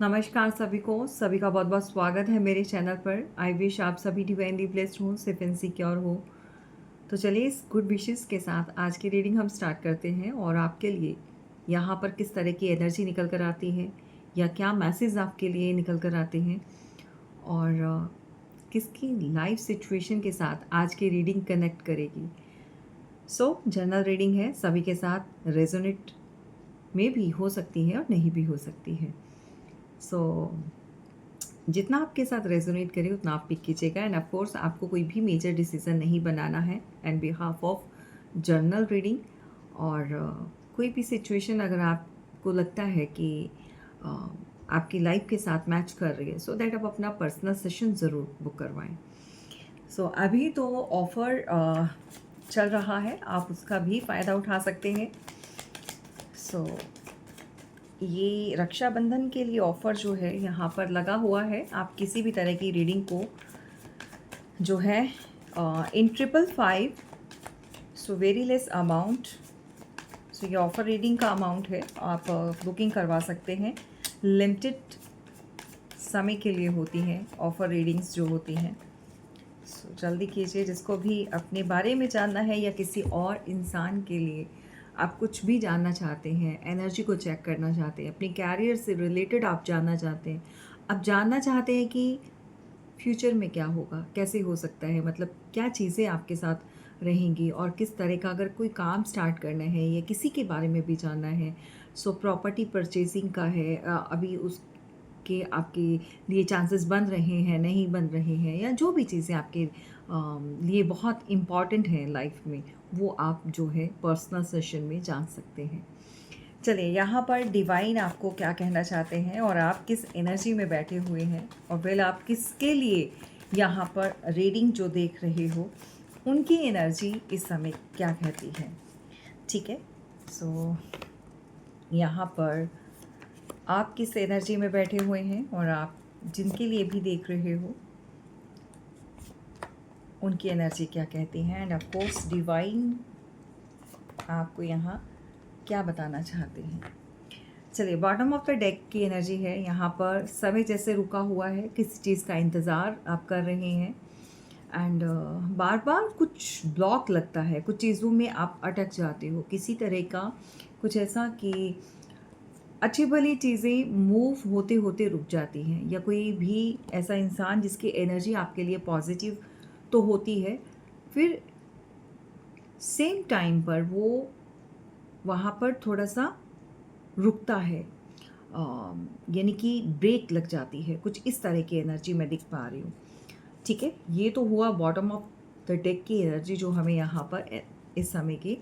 नमस्कार सभी का बहुत बहुत स्वागत है मेरे चैनल पर। आई विश आप सभी डिवाइनली ब्लेस्ड हो, सेफ एंड सिक्योर हो। तो चलिए इस गुड विशेस के साथ आज की रीडिंग हम स्टार्ट करते हैं और आपके लिए यहाँ पर किस तरह की एनर्जी निकल कर आती है या क्या मैसेज आपके लिए निकल कर आते हैं और किसकी लाइफ सिचुएशन के साथ आज की रीडिंग कनेक्ट करेगी। जनरल रीडिंग है, सभी के साथ रेजोनेट में भी हो सकती है और नहीं भी हो सकती है। जितना आपके साथ रेजोनेट करे उतना आप पिक कीजिएगा एंड ऑफ कोर्स आपको कोई भी मेजर डिसीजन नहीं बनाना है and behalf of journal reading. और कोई भी सिचुएशन अगर आपको लगता है कि आपकी लाइफ के साथ मैच कर रही है, सो दैट आप अपना पर्सनल सेशन ज़रूर बुक करवाएं। अभी तो ऑफ़र चल रहा है, आप उसका भी फ़ायदा उठा सकते हैं। ये रक्षाबंधन के लिए ऑफ़र जो है यहाँ पर लगा हुआ है। आप किसी भी तरह की रीडिंग को जो है इन 555 वेरी लेस अमाउंट, ये ऑफ़र रीडिंग का अमाउंट है, आप बुकिंग करवा सकते हैं। लिमिटेड समय के लिए होती हैं ऑफ़र रीडिंग्स जो होती हैं। जल्दी कीजिए, जिसको भी अपने बारे में जानना है या किसी और इंसान के लिए आप कुछ भी जानना चाहते हैं, एनर्जी को चेक करना चाहते हैं, अपने कैरियर से रिलेटेड आप जानना चाहते हैं, आप जानना चाहते हैं कि फ्यूचर में क्या होगा, कैसे हो सकता है, मतलब क्या चीज़ें आपके साथ रहेंगी और किस तरह का अगर कोई काम स्टार्ट करना है या किसी के बारे में भी जानना है। प्रॉपर्टी परचेजिंग का है, अभी उसके आपके लिए चांसेस बन रहे हैं, नहीं बन रहे हैं, या जो भी चीज़ें आपके लिए बहुत इम्पॉर्टेंट हैं लाइफ में, वो आप जो है पर्सनल सेशन में जान सकते हैं। चलिए, यहाँ पर डिवाइन आपको क्या कहना चाहते हैं और आप किस एनर्जी में बैठे हुए हैं और वेल आप किसके लिए यहाँ पर रीडिंग जो देख रहे हो, उनकी एनर्जी इस समय क्या कहती है। ठीक है, यहाँ पर आप किस एनर्जी में बैठे हुए हैं और आप जिनके लिए भी देख रहे हो उनकी एनर्जी क्या कहती है एंड ऑफ कोर्स डिवाइन आपको यहाँ क्या बताना चाहते हैं। चलिए, बॉटम ऑफ द डेक की एनर्जी है, यहाँ पर समय जैसे रुका हुआ है, किसी चीज़ का इंतज़ार आप कर रहे हैं एंड बार बार कुछ ब्लॉक लगता है, कुछ चीज़ों में आप अटक जाते हो, किसी तरह का कुछ ऐसा कि अच्छी भली चीज़ें मूव होते होते रुक जाती हैं, या कोई भी ऐसा इंसान जिसकी एनर्जी आपके लिए पॉजिटिव तो होती है, फिर सेम टाइम पर वो वहाँ पर थोड़ा सा रुकता है, यानी कि ब्रेक लग जाती है, कुछ इस तरह की एनर्जी मैं दिख पा रही हूँ। ठीक है, ये तो हुआ बॉटम ऑफ द डेक की एनर्जी जो हमें यहाँ पर इस समय के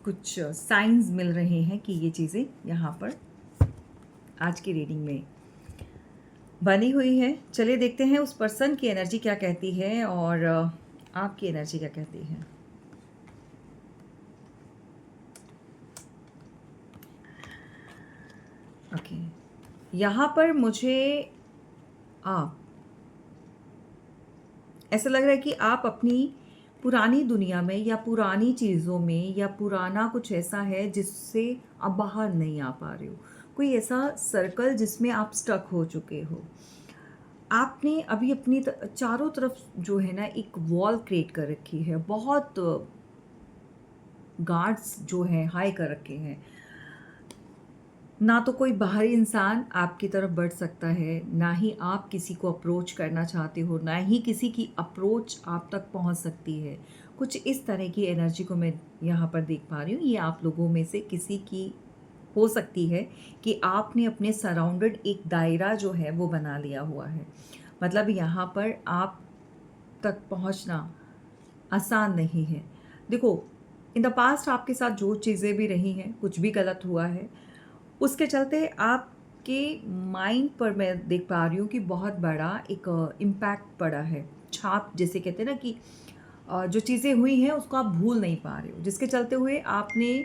कुछ साइंस मिल रहे हैं कि ये चीज़ें यहाँ पर आज की रीडिंग में बनी हुई है। चलिए देखते हैं उस पर्सन की एनर्जी क्या कहती है और आपकी एनर्जी क्या कहती है। ओके, यहाँ पर मुझे आप ऐसा लग रहा है कि आप अपनी पुरानी दुनिया में या पुरानी चीज़ों में या पुराना कुछ ऐसा है जिससे आप बाहर नहीं आ पा रहे हो, कोई ऐसा सर्कल जिसमें आप स्टक हो चुके हो। आपने अभी अपनी चारों तरफ जो है ना एक वॉल क्रिएट कर रखी है, बहुत गार्ड्स जो हैं हाई कर रखे हैं, ना तो कोई बाहरी इंसान आपकी तरफ बढ़ सकता है, ना ही आप किसी को अप्रोच करना चाहते हो, ना ही किसी की अप्रोच आप तक पहुंच सकती है। कुछ इस तरह की एनर्जी को मैं यहाँ पर देख पा रही हूँ। ये आप लोगों में से किसी की हो सकती है कि आपने अपने सराउंडेड एक दायरा जो है वो बना लिया हुआ है, मतलब यहाँ पर आप तक पहुँचना आसान नहीं है। देखो, इन द पास्ट आपके साथ जो चीज़ें भी रही हैं, कुछ भी गलत हुआ है, उसके चलते आपके माइंड पर मैं देख पा रही हूँ कि बहुत बड़ा एक इम्पैक्ट पड़ा है, छाप जिसे कहते हैं ना कि जो चीज़ें हुई हैं उसको आप भूल नहीं पा रहे हो, जिसके चलते हुए आपने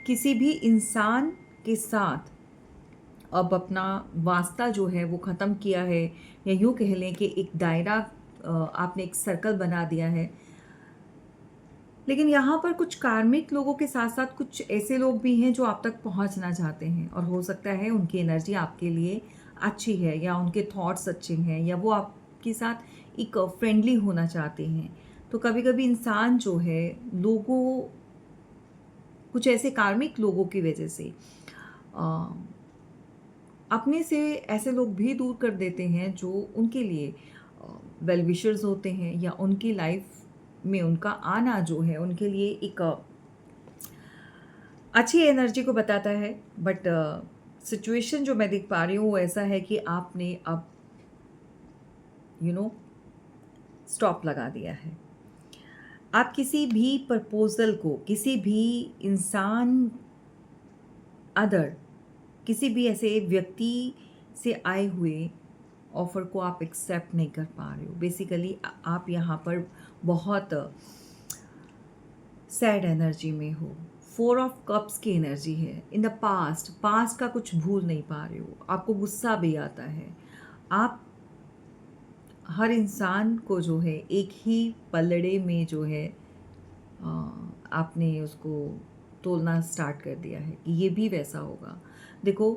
किसी भी इंसान के साथ अब अपना वास्ता जो है वो ख़त्म किया है, या यूँ कह लें कि एक दायरा, आपने एक सर्कल बना दिया है। लेकिन यहाँ पर कुछ कार्मिक लोगों के साथ साथ कुछ ऐसे लोग भी हैं जो आप तक पहुँचना चाहते हैं, और हो सकता है उनकी एनर्जी आपके लिए अच्छी है, या उनके थॉट्स अच्छे हैं, या वो आपके साथ एक फ्रेंडली होना चाहते हैं। तो कभी कभी इंसान जो है लोगों, कुछ ऐसे कार्मिक लोगों की वजह से अ, अपने से ऐसे लोग भी दूर कर देते हैं जो उनके लिए वेल विशर्स होते हैं, या उनकी लाइफ में उनका आना जो है उनके लिए एक अच्छी एनर्जी को बताता है। बट सिचुएशन जो मैं देख पा रही हूँ वो ऐसा है कि आपने अब स्टॉप लगा दिया है। आप किसी भी प्रपोजल को, किसी भी इंसान अदर, किसी भी ऐसे व्यक्ति से आए हुए ऑफ़र को आप एक्सेप्ट नहीं कर पा रहे हो। बेसिकली आप यहाँ पर बहुत सैड एनर्जी में हो। 4 ऑफ कप्स की एनर्जी है। इन द पास्ट का कुछ भूल नहीं पा रहे हो। आपको गुस्सा भी आता है। आप हर इंसान को जो है एक ही पलड़े में जो है आपने उसको तोलना स्टार्ट कर दिया है कि ये भी वैसा होगा। देखो,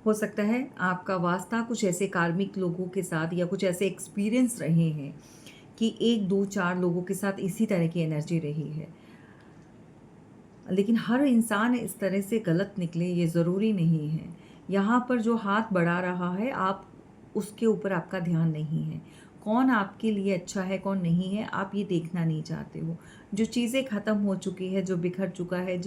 हो सकता है आपका वास्ता कुछ ऐसे कार्मिक लोगों के साथ, या कुछ ऐसे एक्सपीरियंस रहे हैं कि 1, 2, 4 लोगों के साथ इसी तरह की एनर्जी रही है। लेकिन हर इंसान इस तरह से गलत निकले ये ज़रूरी नहीं है। यहाँ पर जो हाथ बढ़ा रहा है, आप उसके ऊपर आपका ध्यान नहीं है। कौन आपके लिए अच्छा है, कौन नहीं है, आप ये देखना नहीं चाहते हो। जो चीज़ें ख़त्म हो चुकी है, जो बिखर चुका है,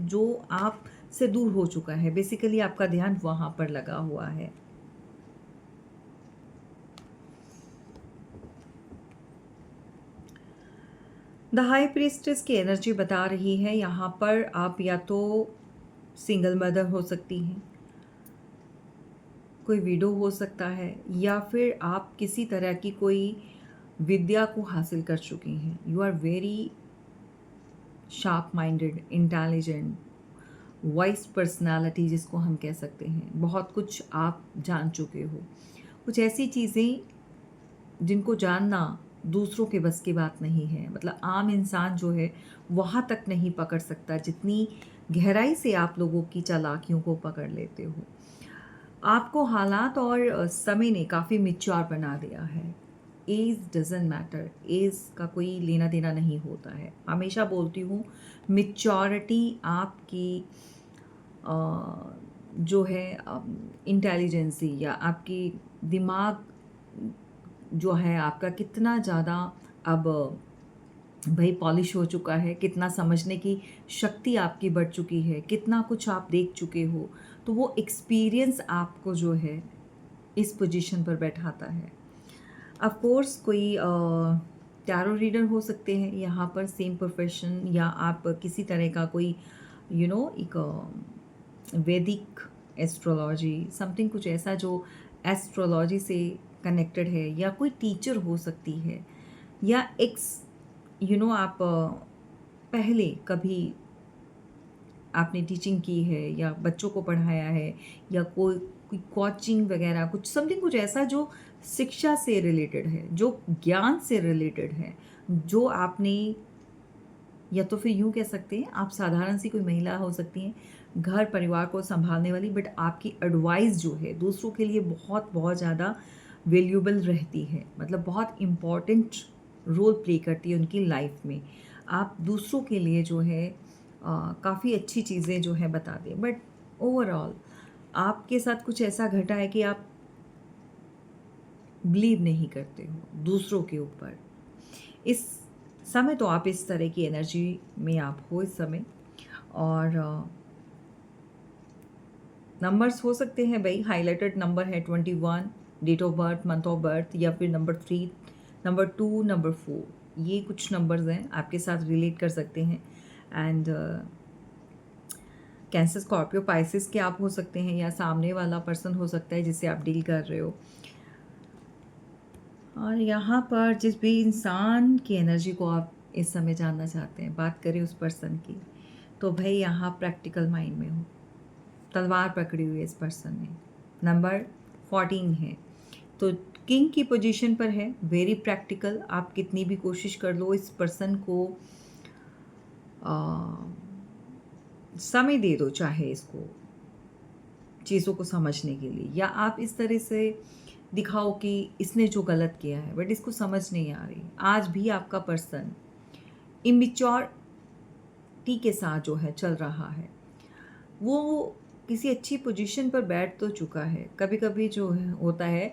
जो आप से दूर हो चुका है, बेसिकली आपका ध्यान वहाँ पर लगा हुआ है। द हाई प्रीस्टेस की एनर्जी बता रही है यहाँ पर आप या तो सिंगल मदर हो सकती हैं, कोई विडो हो सकता है, या फिर आप किसी तरह की कोई विद्या को हासिल कर चुकी हैं। You are very sharp minded, intelligent, wise personality जिसको हम कह सकते हैं। बहुत कुछ आप जान चुके हो। कुछ ऐसी चीज़ें जिनको जानना दूसरों के बस की बात नहीं है। मतलब आम इंसान जो है वहाँ तक नहीं पकड़ सकता जितनी गहराई से आप लोगों की चालाकियों को पकड़ लेते हो। आपको हालात और समय ने काफ़ी मैच्योर बना दिया है। एज डजेंट मैटर, एज का कोई लेना देना नहीं होता है। हमेशा बोलती हूँ, मैच्योरिटी आपकी जो है इंटेलिजेंसी, या आपकी दिमाग जो है आपका कितना ज़्यादा अब भाई पॉलिश हो चुका है, कितना समझने की शक्ति आपकी बढ़ चुकी है, कितना कुछ आप देख चुके हो, तो वो एक्सपीरियंस आपको जो है इस पोजीशन पर बैठाता है। ऑफ कोर्स कोई टैरो रीडर हो सकते हैं यहाँ पर, सेम प्रोफेशन, या आप किसी तरह का कोई एक वैदिक एस्ट्रोलॉजी समथिंग, कुछ ऐसा जो एस्ट्रोलॉजी से कनेक्टेड है, या कोई टीचर हो सकती है, या आप पहले कभी आपने टीचिंग की है, या बच्चों को पढ़ाया है, या कोई कोचिंग वगैरह, कुछ समथिंग, कुछ ऐसा जो शिक्षा से रिलेटेड है, जो ज्ञान से रिलेटेड है, जो आपने, या तो फिर यूँ कह सकते हैं आप साधारण सी कोई महिला हो सकती हैं, घर परिवार को संभालने वाली, बट आपकी एडवाइस जो है दूसरों के लिए बहुत बहुत ज़्यादा वैल्यूएबल रहती है। मतलब बहुत इम्पॉर्टेंट रोल प्ले करती है उनकी लाइफ में। आप दूसरों के लिए जो है काफ़ी अच्छी चीज़ें जो है बता दें, बट ओवरऑल आपके साथ कुछ ऐसा घटा है कि आप बिलीव नहीं करते हो दूसरों के ऊपर। इस समय तो आप इस तरह की एनर्जी में आप हो इस समय। और नंबर्स हो सकते हैं भाई, हाइलाइटेड नंबर है 21, date of birth, month of birth, या फिर नंबर 3, नंबर 2, नंबर 4, ये कुछ नंबर्स हैं आपके साथ रिलेट कर सकते हैं। एंड कैंसर, स्कॉर्पियो, पाइसिस के आप हो सकते हैं, या सामने वाला पर्सन हो सकता है जिससे आप डील कर रहे हो। और यहाँ पर जिस भी इंसान की एनर्जी को आप इस समय जानना चाहते हैं, बात करें उस पर्सन की, तो भाई यहाँ प्रैक्टिकल माइंड में हो, तलवार पकड़ी हुई है इस पर्सन ने। नंबर 14 है, तो किंग की पोजीशन पर है, वेरी प्रैक्टिकल। आप कितनी भी कोशिश कर लो इस पर्सन को समय दे दो चाहे इसको चीज़ों को समझने के लिए, या आप इस तरह से दिखाओ कि इसने जो गलत किया है बट इसको समझ नहीं आ रही। आज भी आपका पर्सन इमेच्योरिटी के साथ जो है चल रहा है, वो किसी अच्छी पोजीशन पर बैठ तो चुका है। कभी कभी जो है होता है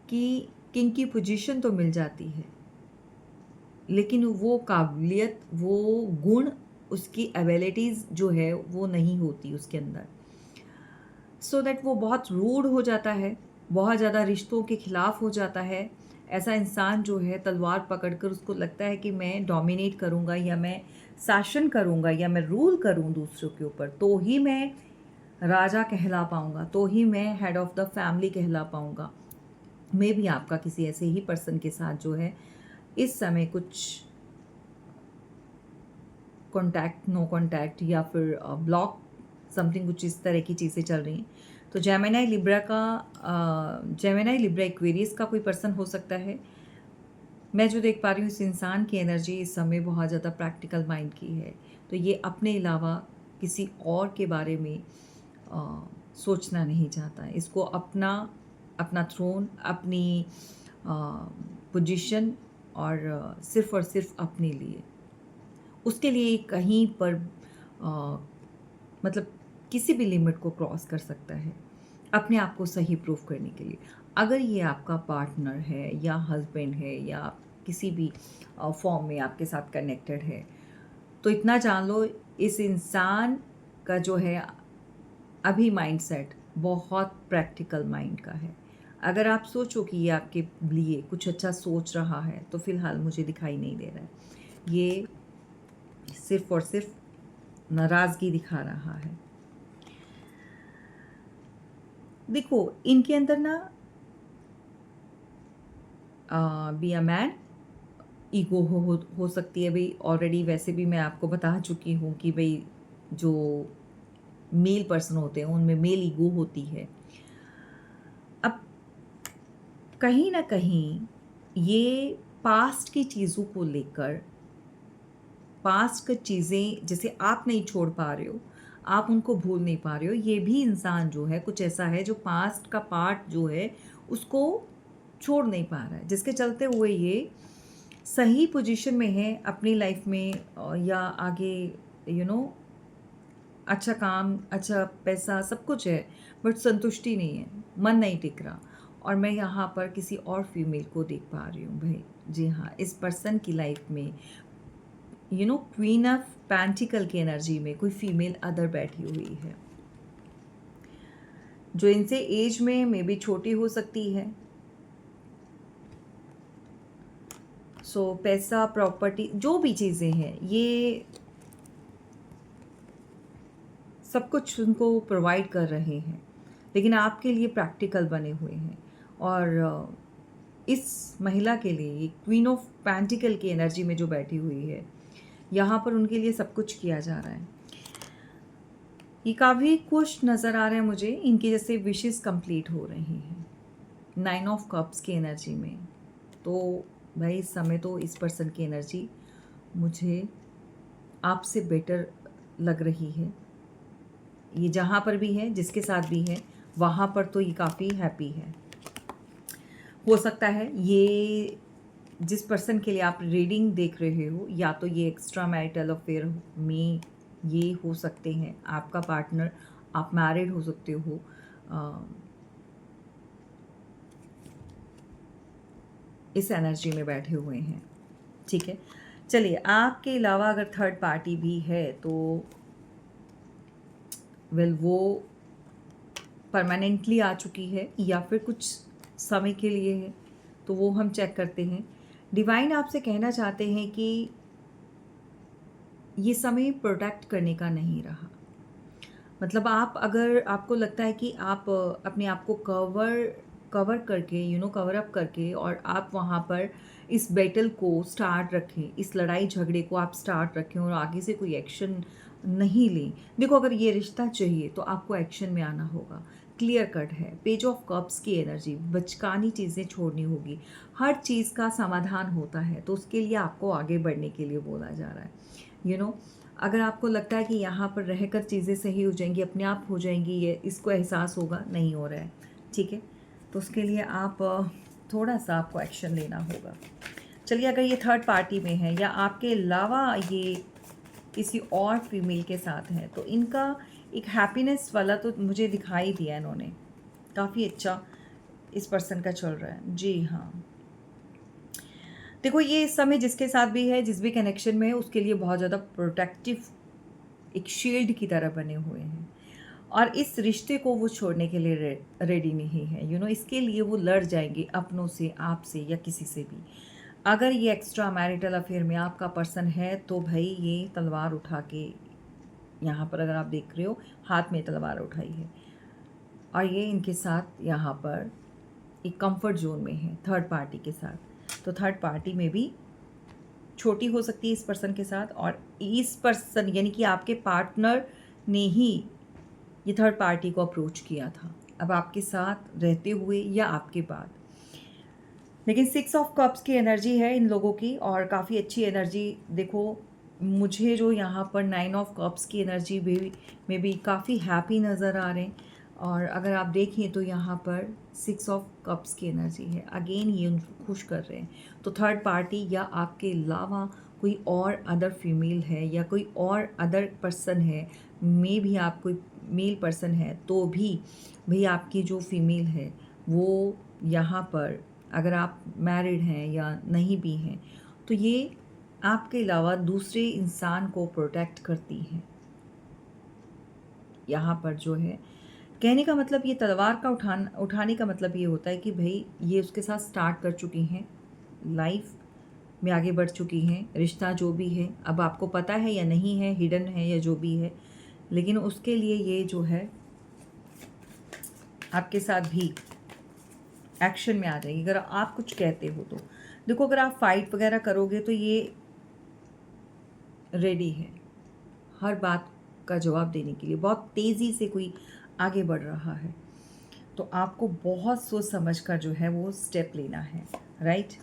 कि किंग की पोजीशन तो मिल जाती है, लेकिन वो काबिलियत, वो गुण, उसकी एबिलिटीज़ जो है वो नहीं होती उसके अंदर। सो दैट वो बहुत रूड हो जाता है, बहुत ज़्यादा रिश्तों के खिलाफ हो जाता है। ऐसा इंसान जो है तलवार पकड़कर उसको लगता है कि मैं डोमिनेट करूँगा, या मैं शासन करूँगा, या मैं रूल करूँ दूसरों के ऊपर, तो ही मैं राजा कहला पाऊँगा, तो ही मैं हेड ऑफ़ द फैमिली कहला पाऊँगा। मे भी आपका किसी ऐसे ही पर्सन के साथ जो है इस समय कुछ कॉन्टैक्ट, नो कॉन्टैक्ट, या फिर ब्लॉक समथिंग, कुछ इस तरह की चीज़ें चल रही हैं। तो जेमिनी लिब्रा एक्वेरियस का कोई पर्सन हो सकता है। मैं जो देख पा रही हूँ इस इंसान की एनर्जी इस समय बहुत ज़्यादा प्रैक्टिकल माइंड की है। तो ये अपने अलावा किसी और के बारे में सोचना नहीं चाहता है। इसको अपना थ्रोन, अपनी पोजीशन, और सिर्फ अपने लिए, उसके लिए कहीं पर मतलब किसी भी लिमिट को क्रॉस कर सकता है अपने आप को सही प्रूव करने के लिए। अगर ये आपका पार्टनर है, या हस्बैंड है, या किसी भी फॉर्म में आपके साथ कनेक्टेड है, तो इतना जान लो इस इंसान का जो है अभी माइंडसेट बहुत प्रैक्टिकल माइंड का है। अगर आप सोचो कि ये आपके लिए कुछ अच्छा सोच रहा है, तो फ़िलहाल मुझे दिखाई नहीं दे रहा है। ये सिर्फ़ और सिर्फ नाराज़गी दिखा रहा है। देखो, इनके अंदर ना बी अ मैन ईगो हो सकती है भाई। ऑलरेडी वैसे भी मैं आपको बता चुकी हूँ कि भाई जो मेल पर्सन होते हैं उनमें मेल ईगो होती है। अब कहीं ना कहीं ये पास्ट की चीज़ों को लेकर, पास्ट की चीज़ें जैसे आप नहीं छोड़ पा रहे हो, आप उनको भूल नहीं पा रहे हो, ये भी इंसान जो है कुछ ऐसा है जो पास्ट का पार्ट जो है उसको छोड़ नहीं पा रहा है, जिसके चलते हुए ये सही पोजीशन में है अपनी लाइफ में, या आगे अच्छा काम, अच्छा पैसा, सब कुछ है, बट संतुष्टि नहीं है, मन नहीं टिक रहा। और मैं यहाँ पर किसी और फीमेल को देख पा रही हूँ भाई। जी हाँ, इस पर्सन की लाइफ में क्वीन ऑफ पेंटिकल की एनर्जी में कोई फीमेल अदर बैठी हुई है, जो इनसे एज में मे बी छोटी हो सकती है। सो पैसा, प्रॉपर्टी, जो भी चीज़ें हैं, ये सब कुछ उनको प्रोवाइड कर रहे हैं, लेकिन आपके लिए प्रैक्टिकल बने हुए हैं। और इस महिला के लिए ये क्वीन ऑफ पेंटिकल की एनर्जी में जो बैठी हुई है, यहाँ पर उनके लिए सब कुछ किया जा रहा है। ये काफ़ी खुश नज़र आ रहे हैं मुझे, इनके जैसे विशेस कंप्लीट हो रही हैं 9 ऑफ कप्स की एनर्जी में। तो भाई इस समय तो इस पर्सन की एनर्जी मुझे आपसे बेटर लग रही है। ये जहाँ पर भी है, जिसके साथ भी है, वहाँ पर तो ये काफ़ी हैप्पी है। हो सकता है ये जिस पर्सन के लिए आप रीडिंग देख रहे हो, या तो ये एक्स्ट्रा मैरिटल अफेयर में ये हो सकते हैं, आपका पार्टनर, आप मैरिड हो सकते हो, इस एनर्जी में बैठे हुए हैं। ठीक है, चलिए, आपके अलावा अगर थर्ड पार्टी भी है तो वो परमानेंटली आ चुकी है, या फिर कुछ समय के लिए है, तो वो हम चेक करते हैं। डिवाइन आपसे कहना चाहते हैं कि ये समय प्रोटेक्ट करने का नहीं रहा। मतलब आप, अगर आपको लगता है कि आप अपने आप को कवर करके, कवर अप करके, और आप वहाँ पर इस बैटल को स्टार्ट रखें, इस लड़ाई झगड़े को आप स्टार्ट रखें और आगे से कोई एक्शन नहीं लें। देखो, अगर ये रिश्ता चाहिए तो आपको एक्शन में आना होगा। क्लियर कट है। पेज ऑफ कप्स की एनर्जी, बचकानी चीज़ें छोड़नी होगी। हर चीज़ का समाधान होता है, तो उसके लिए आपको आगे बढ़ने के लिए बोला जा रहा है। अगर आपको लगता है कि यहाँ पर रहकर चीज़ें सही हो जाएंगी, अपने आप हो जाएंगी, ये इसको एहसास होगा, नहीं हो रहा है, ठीक है। तो उसके लिए आप थोड़ा सा आपको एक्शन लेना होगा। चलिए, अगर ये थर्ड पार्टी में है या आपके अलावा ये किसी और फीमेल के साथ है, तो इनका एक हैप्पीनेस वाला तो मुझे दिखाई दिया इन्होंने, काफ़ी अच्छा इस पर्सन का चल रहा है। जी हाँ, देखो ये इस समय जिसके साथ भी है, जिस भी कनेक्शन में है, उसके लिए बहुत ज़्यादा प्रोटेक्टिव एक शील्ड की तरह बने हुए हैं और इस रिश्ते को वो छोड़ने के लिए रेडी नहीं है। इसके लिए वो लड़ जाएंगे अपनों से, आपसे या किसी से भी। अगर ये एक्स्ट्रा मैरिटल अफेयर में आपका पर्सन है तो भाई ये तलवार उठा के, यहाँ पर अगर आप देख रहे हो हाथ में तलवार उठाई है और ये इनके साथ यहाँ पर एक कंफर्ट जोन में है थर्ड पार्टी के साथ। तो थर्ड पार्टी में भी छोटी हो सकती है इस पर्सन के साथ, और इस पर्सन यानी कि आपके पार्टनर ने ही ये थर्ड पार्टी को अप्रोच किया था, अब आपके साथ रहते हुए या आपके बाद। लेकिन 6 ऑफ कप्स की एनर्जी है इन लोगों की और काफ़ी अच्छी एनर्जी। देखो मुझे जो यहाँ पर 9 ऑफ कप्स की एनर्जी में भी काफ़ी हैप्पी नज़र आ रहे हैं। और अगर आप देखें तो यहाँ पर 6 ऑफ कप्स की एनर्जी है, अगेन ये उनको खुश कर रहे हैं। तो थर्ड पार्टी या आपके अलावा कोई और अदर फीमेल है या कोई और अदर पर्सन है, मे भी आप कोई मेल पर्सन है तो भी भाई आपकी जो फीमेल है वो यहाँ पर, अगर आप मैरिड हैं या नहीं भी हैं, तो ये आपके अलावा दूसरे इंसान को प्रोटेक्ट करती हैं। यहाँ पर जो है कहने का मतलब, ये तलवार का उठाने का मतलब ये होता है कि भाई ये उसके साथ स्टार्ट कर चुकी हैं, लाइफ में आगे बढ़ चुकी हैं, रिश्ता जो भी है अब आपको पता है या नहीं है, हिडन है या जो भी है, लेकिन उसके लिए ये जो है आपके साथ भी एक्शन में आ जाएगी अगर आप कुछ कहते हो तो। देखो अगर आप फाइट वगैरह करोगे तो ये रेडी है हर बात का जवाब देने के लिए, बहुत तेज़ी से कोई आगे बढ़ रहा है, तो आपको बहुत सोच समझ कर जो है वो स्टेप लेना है, राइट।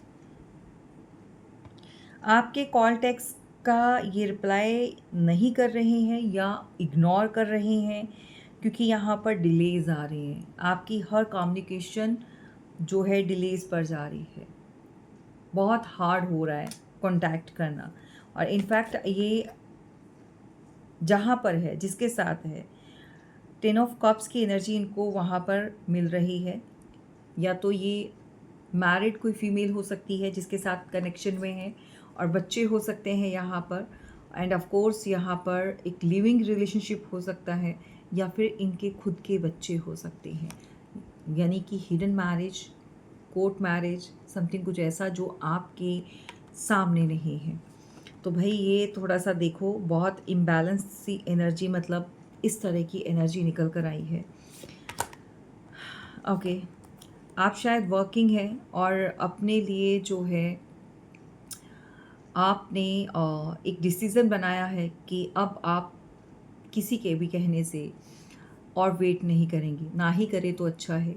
आपके कॉल टेक्स्ट का ये रिप्लाई नहीं कर रहे हैं या इग्नोर कर रहे हैं क्योंकि यहाँ पर डिलेज आ रहे हैं, आपकी हर कम्युनिकेशन जो है डिलेज पर जा रही है, बहुत हार्ड हो रहा है कांटेक्ट करना। और इनफैक्ट ये जहाँ पर है, जिसके साथ है, 10 ऑफ कप्स की एनर्जी इनको वहाँ पर मिल रही है, या तो ये मैरिड कोई फीमेल हो सकती है जिसके साथ कनेक्शन में है और बच्चे हो सकते हैं यहाँ पर, एंड ऑफ कोर्स यहाँ पर एक लिविंग रिलेशनशिप हो सकता है या फिर इनके खुद के बच्चे हो सकते हैं, यानी कि hidden marriage, court marriage, something कुछ ऐसा जो आपके सामने नहीं है। तो भाई ये थोड़ा सा देखो, बहुत इम्बैलेंस सी एनर्जी, मतलब इस तरह की एनर्जी निकल कर आई है। ओके, आप शायद वर्किंग हैं और अपने लिए जो है आपने एक डिसीज़न बनाया है कि अब आप किसी के भी कहने से और वेट नहीं करेंगी, ना ही करें तो अच्छा है।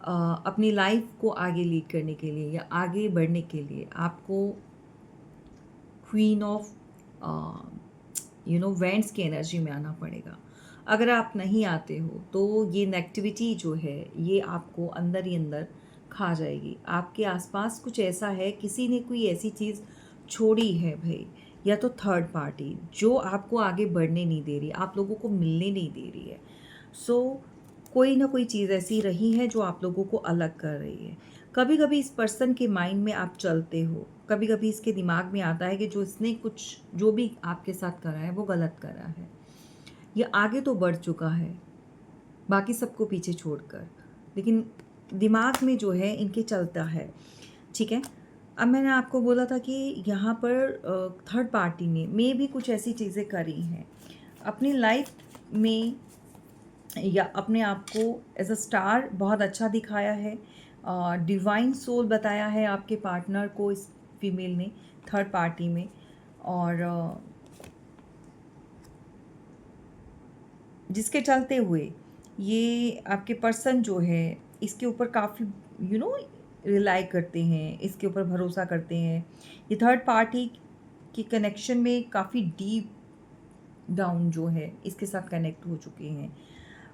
अपनी लाइफ को आगे लीड करने के लिए या आगे बढ़ने के लिए आपको क्वीन ऑफ वेंट्स की एनर्जी में आना पड़ेगा। अगर आप नहीं आते हो तो ये नेगेटिविटी जो है ये आपको अंदर ही अंदर खा जाएगी। आपके आसपास कुछ ऐसा है, किसी ने कोई ऐसी चीज़ छोड़ी है भाई, या तो थर्ड पार्टी जो आपको आगे बढ़ने नहीं दे रही, आप लोगों को मिलने नहीं दे रही है। सो कोई ना कोई चीज़ ऐसी रही है जो आप लोगों को अलग कर रही है। कभी कभी इस पर्सन के माइंड में आप चलते हो, कभी कभी इसके दिमाग में आता है कि जो इसने कुछ जो भी आपके साथ करा है वो गलत करा है, ये आगे तो बढ़ चुका है बाकी सबको पीछे छोड़कर, लेकिन दिमाग में जो है इनके चलता है, ठीक है। अब मैंने आपको बोला था कि यहाँ पर थर्ड पार्टी ने मे भी कुछ ऐसी चीज़ें करी हैं अपनी लाइफ में, या अपने आप को एज अ स्टार बहुत अच्छा दिखाया है, डिवाइन सोल बताया है आपके पार्टनर को इस फीमेल ने थर्ड पार्टी में, और जिसके चलते हुए ये आपके पर्सन जो है इसके ऊपर काफ़ी रिलाई करते हैं, इसके ऊपर भरोसा करते हैं। ये थर्ड पार्टी की कनेक्शन में काफ़ी डीप डाउन जो है इसके साथ कनेक्ट हो चुके हैं।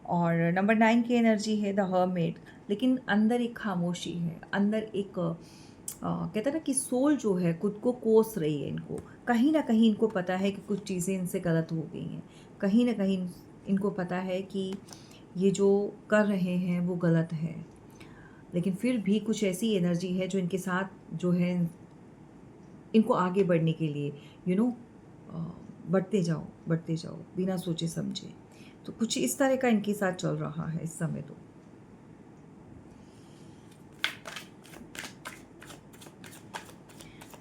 और नंबर 9 की एनर्जी है द हर्मिट, लेकिन अंदर एक खामोशी है, अंदर एक कहते हैं ना कि सोल जो है खुद को कोस रही है। इनको कहीं ना कहीं इनको पता है कि कुछ चीज़ें इनसे गलत हो गई हैं, कहीं ना कहीं इनको पता है कि ये जो कर रहे हैं वो गलत है, लेकिन फिर भी कुछ ऐसी एनर्जी है जो इनके साथ जो है इनको आगे बढ़ने के लिए बढ़ते जाओ बिना सोचे समझे। तो कुछ इस तरह का इनके साथ चल रहा है इस समय। तो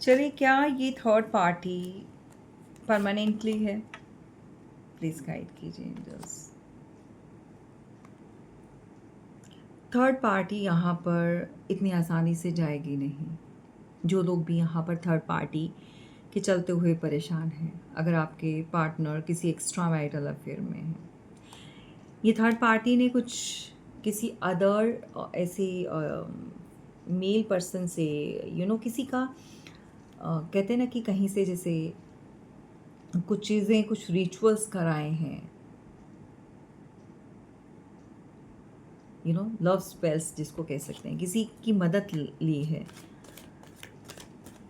चलिए, क्या ये थर्ड पार्टी परमानेंटली है? प्लीज़ गाइड कीजिए एंजल्स। थर्ड पार्टी यहाँ पर इतनी आसानी से जाएगी नहीं। जो लोग भी यहाँ पर थर्ड पार्टी के चलते हुए परेशान हैं, अगर आपके पार्टनर किसी एक्स्ट्रा मैरिटल अफेयर में है, ये थर्ड पार्टी ने कुछ किसी अदर ऐसे मेल पर्सन से किसी का कहते हैं ना कि कहीं से जैसे कुछ चीज़ें, कुछ रिचुअल्स कराए हैं, लव स्पेल्स जिसको कह सकते हैं, किसी की मदद ली है,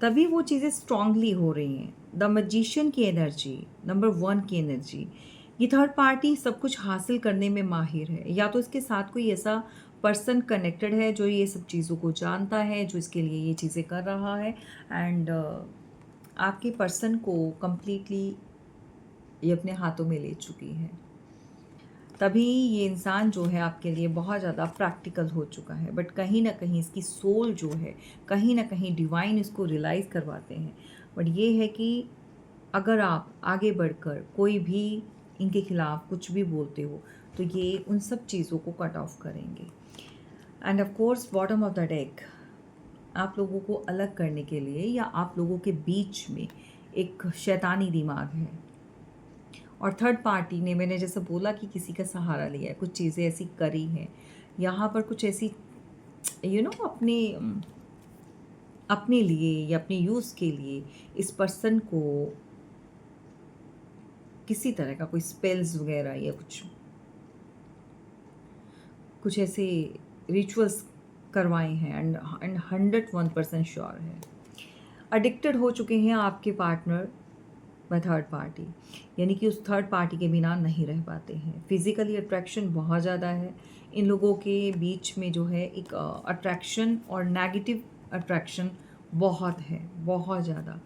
तभी वो चीज़ें स्ट्रांगली हो रही हैं। द मैजिशियन की एनर्जी, नंबर 1 की एनर्जी, ये थर्ड पार्टी सब कुछ हासिल करने में माहिर है, या तो इसके साथ कोई ऐसा पर्सन कनेक्टेड है जो ये सब चीज़ों को जानता है, जो इसके लिए ये चीज़ें कर रहा है, एंड आपके पर्सन को कम्प्लीटली ये अपने हाथों में ले चुकी है। तभी ये इंसान जो है आपके लिए बहुत ज़्यादा प्रैक्टिकल हो चुका है, बट कहीं ना कहीं इसकी सोल जो है, कहीं ना कहीं डिवाइन इसको रियलाइज़ करवाते हैं। बट ये है कि अगर आप आगे बढ़कर कोई भी इनके खिलाफ कुछ भी बोलते हो तो ये उन सब चीज़ों को कट ऑफ करेंगे। End of course bottom of the deck, आप लोगों को अलग करने के लिए या आप लोगों के बीच में एक शैतानी दिमाग है, और थर्ड पार्टी ने, मैंने जैसे बोला कि किसी का सहारा लिया है, कुछ चीज़ें ऐसी करी हैं यहाँ पर, कुछ ऐसी अपने लिए या अपने यूज़ के लिए इस पर्सन को किसी तरह का कोई स्पेल्स वगैरह या कुछ ऐसे रिचुअल्स करवाए हैं, एंड 101% श्योर है एडिक्टेड हो चुके हैं आपके पार्टनर बाय थर्ड पार्टी, यानी कि उस थर्ड पार्टी के बिना नहीं रह पाते हैं। फिज़िकली अट्रैक्शन बहुत ज़्यादा है इन लोगों के बीच में, जो है एक अट्रैक्शन और नेगेटिव अट्रैक्शन बहुत है, बहुत ज़्यादा।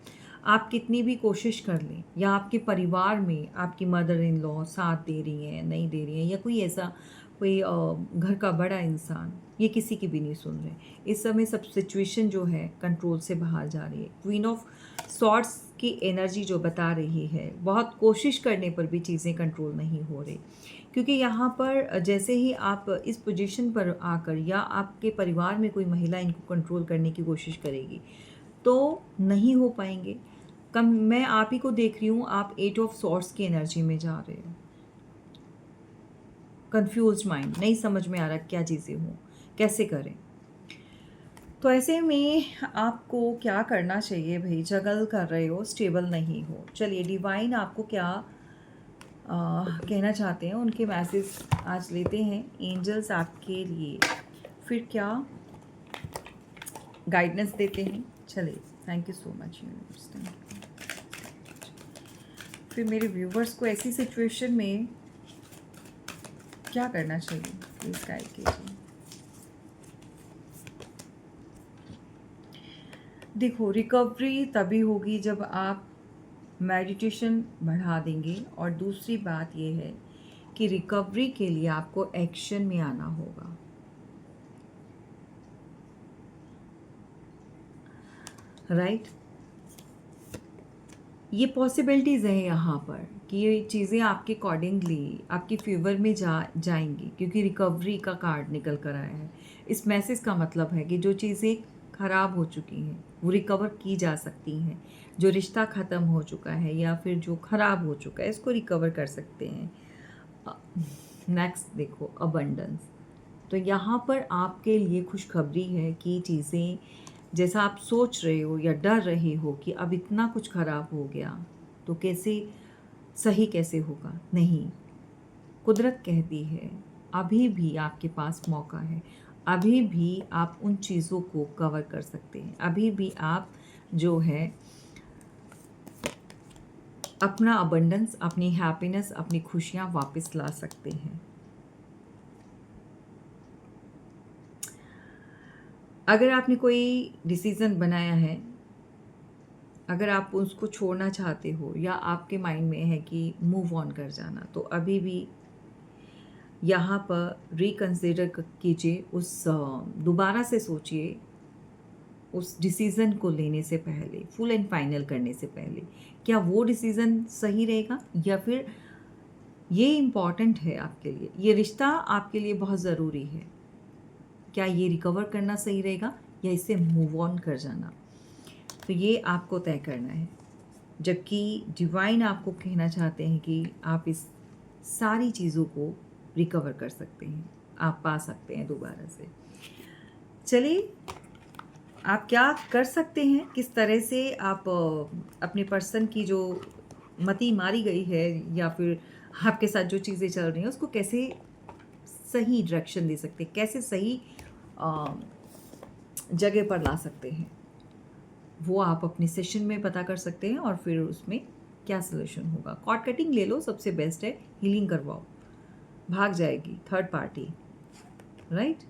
आप कितनी भी कोशिश कर लें, या आपके परिवार में आपकी मदर इन लॉ साथ दे रही हैं, नहीं दे रही हैं, या कोई ऐसा कोई घर का बड़ा इंसान, ये किसी की भी नहीं सुन रहे। इस समय सब सिचुएशन जो है कंट्रोल से बाहर जा रही है। क्वीन ऑफ सॉर्ट्स की एनर्जी जो बता रही है, बहुत कोशिश करने पर भी चीज़ें कंट्रोल नहीं हो रही, क्योंकि यहाँ पर जैसे ही आप इस पोजीशन पर आकर, या आपके परिवार में कोई महिला इनको कंट्रोल करने की कोशिश करेगी तो नहीं हो पाएंगे। मैं आप ही को देख रही हूँ, आप 8 ऑफ सॉर्ट्स की एनर्जी में जा रहे हो। कंफ्यूज माइंड, नहीं समझ में आ रहा क्या चीज़ें हों, कैसे करें। तो ऐसे में आपको क्या करना चाहिए भाई? जगल कर रहे हो, स्टेबल नहीं हो। चलिए, डिवाइन आपको क्या कहना चाहते हैं, उनके मैसेज आज लेते हैं एंजल्स आपके लिए, फिर क्या गाइडेंस देते हैं। चलिए, thank you so much universe. फिर मेरे व्यूवर्स को ऐसी सिचुएशन में क्या करना चाहिए, प्लीज़ गाइड कीजिए। देखो, रिकवरी तभी होगी जब आप मेडिटेशन बढ़ा देंगे, और दूसरी बात ये है कि रिकवरी के लिए आपको एक्शन में आना होगा। राइट? ये पॉसिबिलिटीज़ हैं यहाँ पर कि ये चीज़ें आपके अकॉर्डिंगली आपकी फेवर में जाएंगी, क्योंकि रिकवरी का कार्ड निकल कर आया है। इस मैसेज का मतलब है कि जो चीज़ें ख़राब हो चुकी हैं वो रिकवर की जा सकती हैं। जो रिश्ता ख़त्म हो चुका है या फिर जो ख़राब हो चुका है, इसको रिकवर कर सकते हैं। नेक्स्ट देखो, अबंडेंस। तो यहाँ पर आपके लिए खुशखबरी है कि चीज़ें जैसा आप सोच रहे हो या डर रहे हो कि अब इतना कुछ ख़राब हो गया तो कैसे सही कैसे होगा, नहीं, कुदरत कहती है अभी भी आपके पास मौका है, अभी भी आप उन चीज़ों को कवर कर सकते हैं, अभी भी आप जो है अपना अबंडेंस, अपनी हैप्पीनेस, अपनी खुशियाँ वापस ला सकते हैं। अगर आपने कोई डिसीज़न बनाया है, अगर आप उसको छोड़ना चाहते हो या आपके माइंड में है कि मूव ऑन कर जाना, तो अभी भी यहाँ पर रिकंसिडर कीजिए, दोबारा से सोचिए उस डिसीज़न को लेने से पहले, फुल एंड फाइनल करने से पहले, क्या वो डिसीज़न सही रहेगा या फिर ये इम्पॉर्टेंट है आपके लिए, ये रिश्ता आपके लिए बहुत ज़रूरी है, क्या ये रिकवर करना सही रहेगा या इससे मूव ऑन कर जाना। तो ये आपको तय करना है, जबकि डिवाइन आपको कहना चाहते हैं कि आप इस सारी चीज़ों को रिकवर कर सकते हैं, आप पा सकते हैं दोबारा से। चलिए, आप क्या कर सकते हैं, किस तरह से आप अपने पर्सन की जो मति मारी गई है या फिर आपके साथ जो चीज़ें चल रही हैं उसको कैसे सही डायरेक्शन दे सकते हैं, कैसे सही जगह पर ला सकते हैं, वो आप अपने सेशन में पता कर सकते हैं और फिर उसमें क्या सॉल्यूशन होगा। कॉर्ड कटिंग ले लो, सबसे बेस्ट है, हीलिंग करवाओ, भाग जाएगी थर्ड पार्टी, राइट।